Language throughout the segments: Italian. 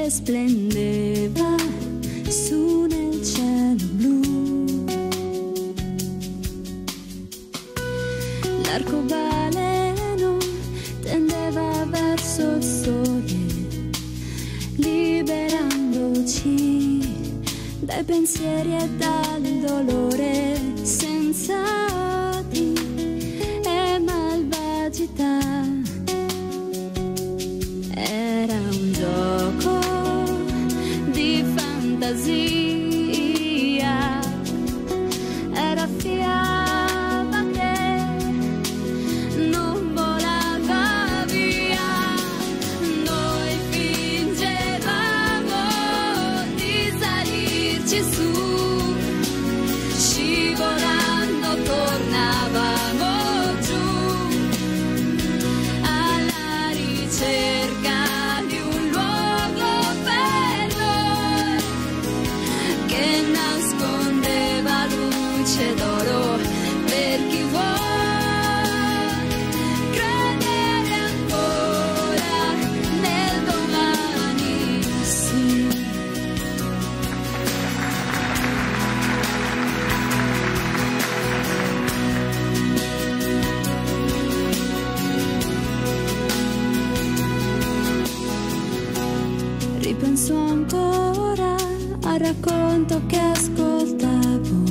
che splendeva su nel cielo blu. L'arcobaleno tendeva verso il sole, liberandoci dai pensieri e dal dolore, senza odi e malvagità. Era un gioco di fantasia, era fiaba che non volava via. Noi fingevamo di salirci su, scivolando tornavamo giù, alla ricerca di un luogo per noi che nascondeva luce d'oro per chi vuole credere ancora nel domani. Sì. Ripenso ancora al racconto che ascoltavo,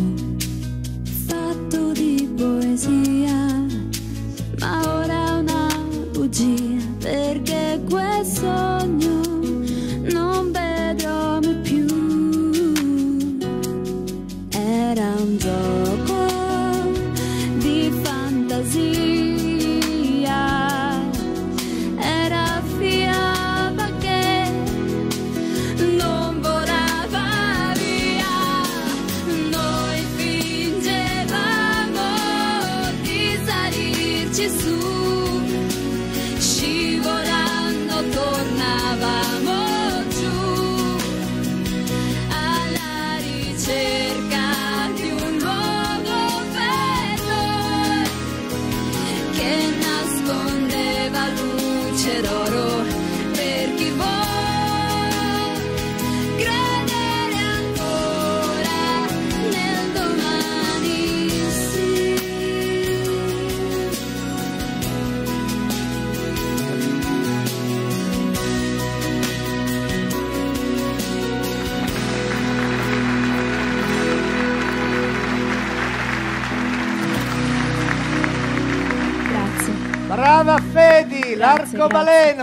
fatto di poesia, ma ora è una bugia, perché quel sogno non vedrò mai più. Era un gioco di fantasia, era fiaba che non volava via. Noi fingevamo di salirci su, scivolando tornavamo giù, alla ricerca di un luogo per noi che nascondeva luce d'oro per chi vuole credere ancora nel domani. Sì. Grazie. Brava Fedi, Grazie, l'arcobaleno.